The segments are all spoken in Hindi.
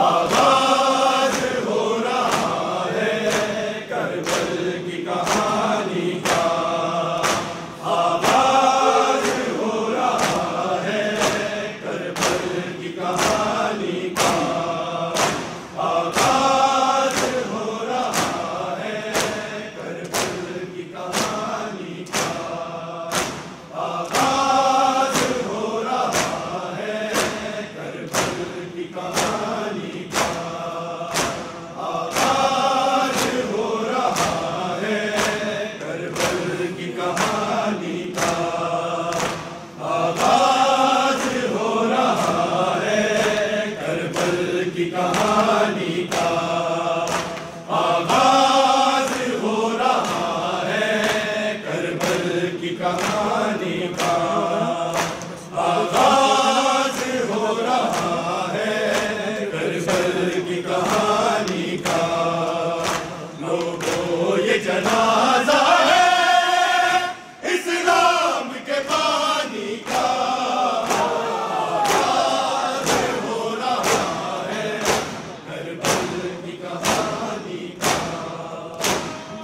आगाज हो रहा है करबल की कहानी का। आगाज हो रहा है करबल की कहानी का। आगाज हो रहा है करबल की कहानी का। आगाज हो रहा है करबल की कहानी का। आगाज हो रहा है करबल की कहानी का। आगाज हो रहा है करबल की कहानी का। आगाज हो रहा है करबल की कहानी का। आगाज हो रहा है करबल की कहानी का। लोगों ये जनाजा है इस्लाम के पानी का। आगाज हो रहा है करबल की कहानी का।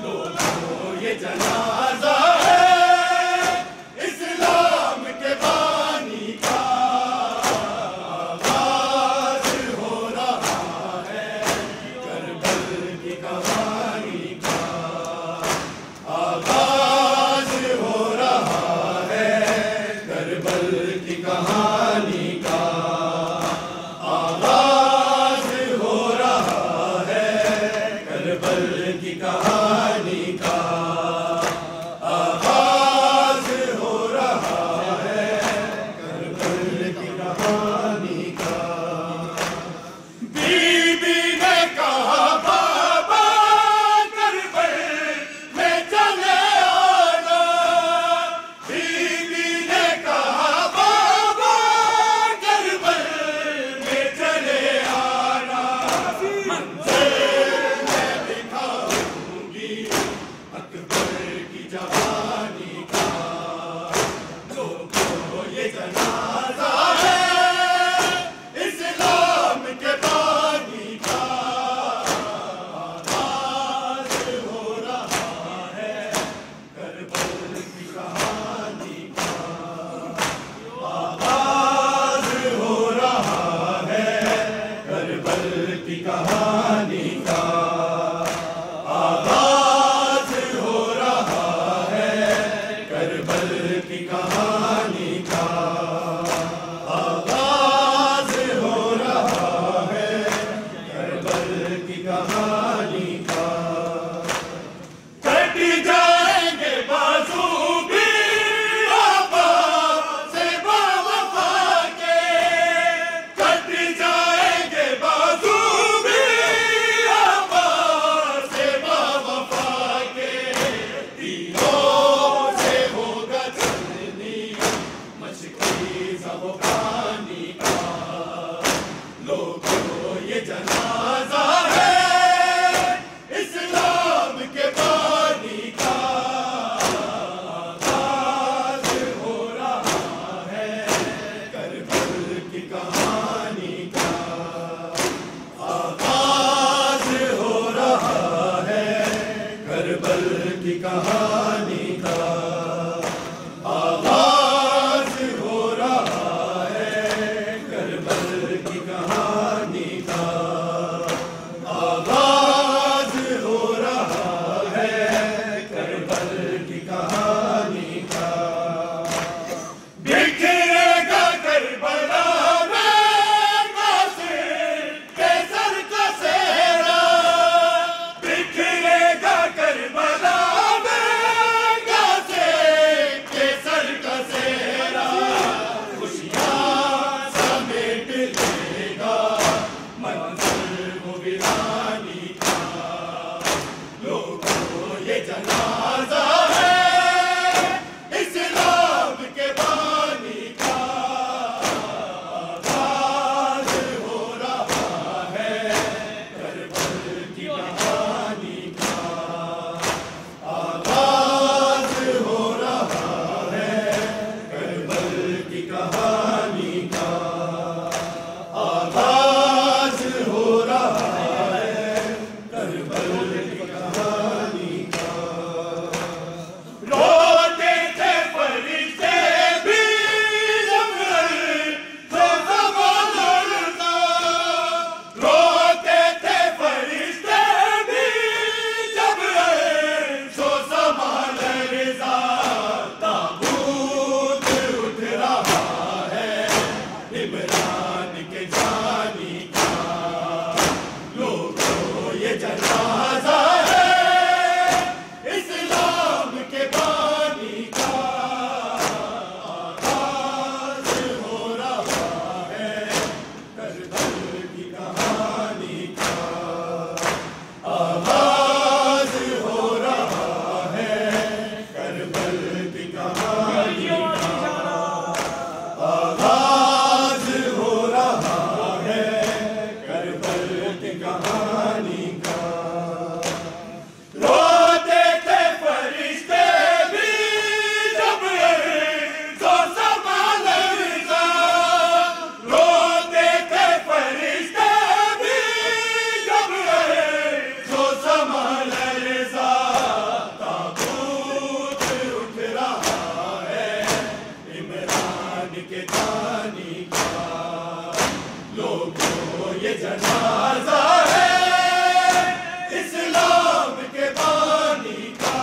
लोगों ये जनाजा है इस्लाम के पानी का। आगाज हो रहा है करबल की कहानी का। आगाज हो रहा है करबल की कहानी का। आगाज हो रहा है करबल की कहानी का। आगाज हो रहा है करबल की कहानी का। बीबी ने कहा बाबा करबल में चले आना। बीबी ने कहा बाबा करबल में चले आना। मंज़िल मैं दिखाऊंगी अकबर की जवानी का। लोगों ये जनाजा है इस्लाम के पानी का। आगाज हो रहा है करबल की कहानी का। आगाज हो रहा है करबल की कहानी का। आगाज हो रहा है करबल की कहानी का। आगाज हो रहा है करबल की कहानी का। कट जाएंगे बाजू भी आबाद से बावफा के। कट जाएंगे बाजू भी आबाद से बावफा के। तीरों से होगा चलनी मशकी ज़बानी का। लोगों ये जनाजा है इस्लाम के पानी का। आगाज हो रहा है करबल की कहानी का। आगाज हो रहा है करबल की कहानी का। आगाज हो रहा है करबल की कहानी का। आगाज हो रहा है करबल की कहानी का। बिखरेगा करबला में कासिर के सर का सेहरा। बिखरेगा करबला में कासिर के सर का सेहरा। खुशियाँ समेट लेगा मंज़िल वो वीरानी का। लोगों ये जनाजा है इस्लाम के बानी का। आगाज हो रहा है करबल की कहानी का। आगाज हो रहा है करबल की कहानी का। के जानी का लोगों ये जनाजा है इस्लाम के बानी का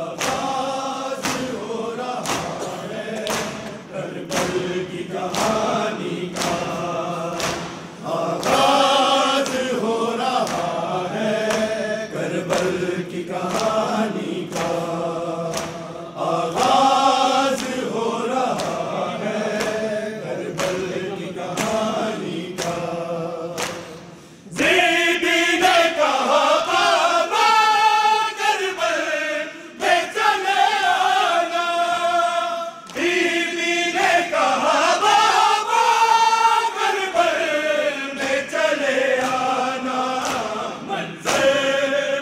आगाज हो रहा है करबल की कहानी का आगाज हो रहा है करबल की कहानी का आगाज हो रहा है करबल की कहानी का ज़ेबी ने कहा बाबा करबल में चले आना बीबी ने कहा बाबा करबल में चले आना मंज़र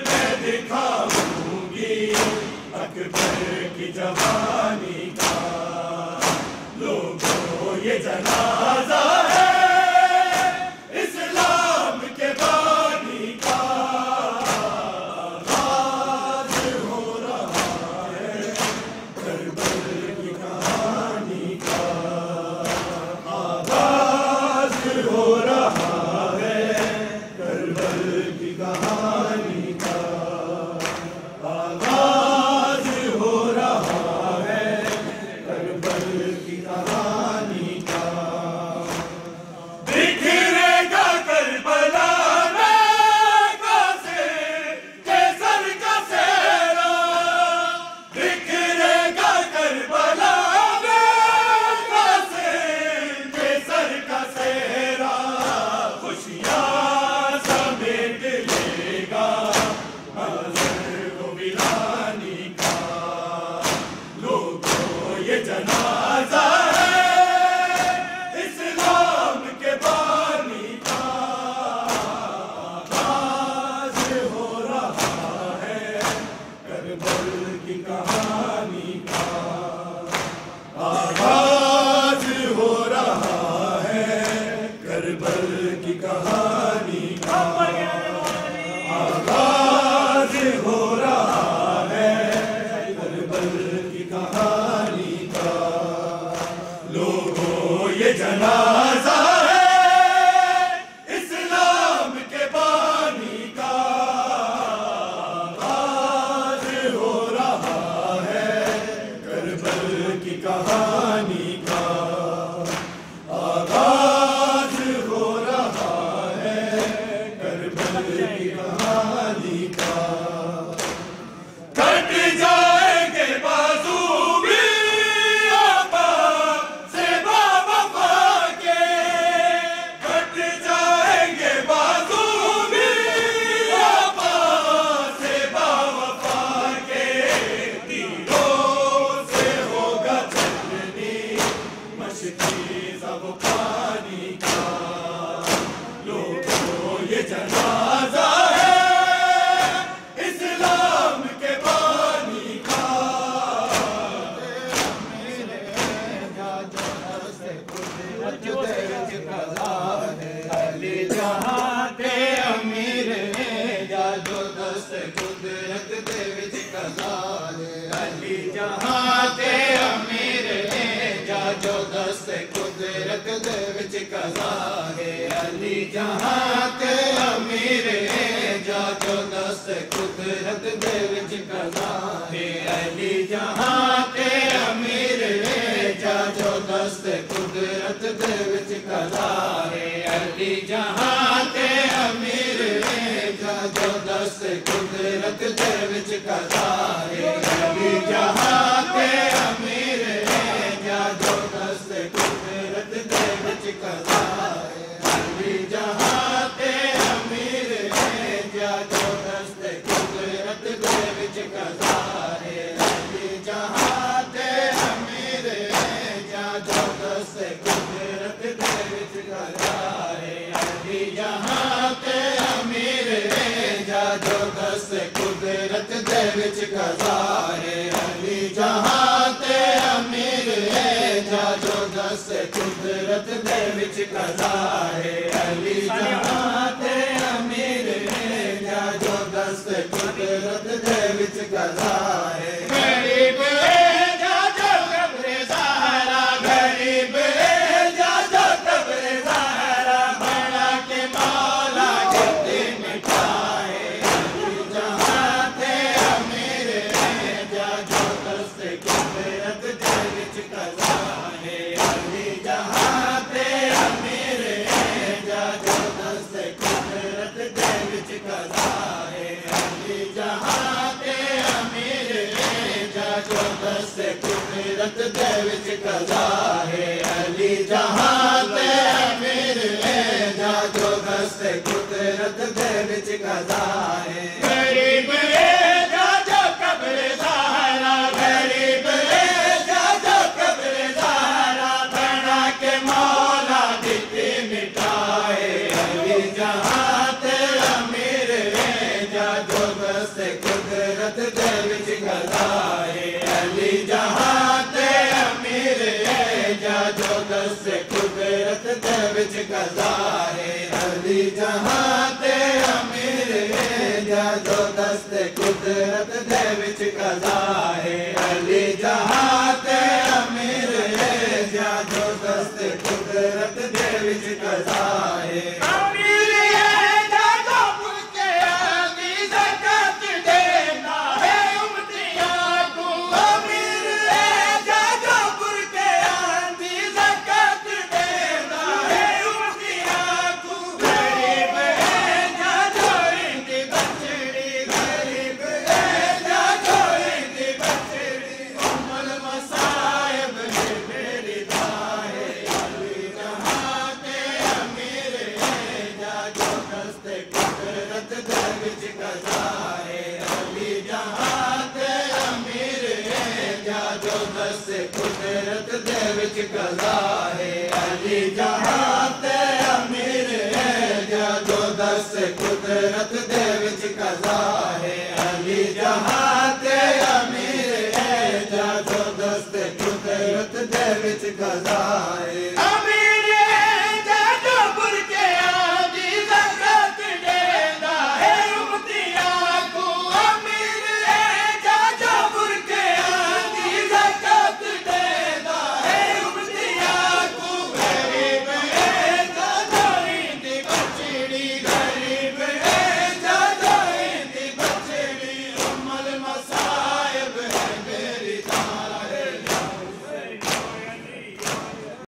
मैं दिखाऊंगी अकबर की जवानी का लोगों ये जनाजा है इस्लाम के बानी का आगाज हो रहा है करबल की कहानी का आगाज हो रहा है करबल की कहानी का आगाज हो रहा है करबल की कहानी का बिखरेगा करबला से केसर का सेहरा बिखरेगा करबला से केसर का सेहरा खुशियाँ समेट लेगा मंजर को वीरानी का लोगों ये जनाजा है इस्लाम के बानी का आगाज हो रहा है करबल की कहानी का आगाज हो रहा है करबल की कहानी का आगाज हो रहा है करबल की कहानी का लोगों ये जनाजा है इस्लाम के बानी का आगाज हो रहा है करबल की कहानी का आगाज हो रहा है करबल की कहानी का कट जाएंगे बाजू भी आपा से बावफा के कट जाएंगे बाजू भी आपा से बावफा के तीरों से होगा चलनी मशकी सब पानी का लोगों ये जनाजा है इस्लाम के बानी का अली जहां ते अमीर ने जादो दस्त कुदरत दे विच कला अली जहां ते अमीर ने जादो दस्त कुदरत दे विच कला है अली जहां ते अमीर ने जादो दस्त कुदरत दे विच कला है अली जहां ते अमीर ने जादो दस्त कुदरत दे विच कला है अली जहां ते अमीर ने जादो दस्त कुदरत दे विच कला है अली जहां ते अमीर ने जादो दस्त कुदरत दे विच कला है अली जहां ते अमीर ने जादो दस्त कुदरत दे विच कला है अली जहां ते अमीर ने जादो दस्त कुदरत दे विच कला है अली जहां ते अमीर ने जादो दस्त कुदरत दे विच कला है अली जहां ते अमीर ने जादो दस्त कुदरत दे विच कला है अली जहां ते अमीर ने जादो दस्त कुदरत दे विच कला है गरीब जादो कब्र सहारा कुदरत दे विच कज़ा है अली जहां ते अमीर है जा जो दस्त कुदरत दे विच कज़ा है गरीब है जा जो कब्र ज़हरा गरीब है जा जो कब्र ज़हरा बना के मौला दिते मिटाए अली जहां ते अमीर है जा जो दस्त कुदरत दे विच कज़ा है अली जहां ते अमीर है जा जो दस्त कुदरत दे विच कज़ा है अली जहां ते अमीर है जा जो दस्त कुदरत दे विच कज़ा है अली जहां ते अमीर है जा जो दस्त कुदरत दे विच कज़ा है अमीर है जा जो पुरके आदि ज़कात देता है उम्मतियां को अमीर है जा जो पुरके आदि ज़कात देता है उम्मतियां को गरीब है जा जो इनकी बछड़ी गरीब है जा जो इनकी बछड़ी उम्मल मसाइब ने मेरी दाए अली जहां ते अमीर है जा जो दस्त कुदरत दे विच कज़ा है अली जहां ते अमीर है जा जो दस्त कुदरत दे विच कज़ा है अली जहां ते अमीर है जा जो दस्त कुदरत दे विच कज़ा है अली जहां ते अमीर है जा जो दस्त कुदरत दे विच कज़ा है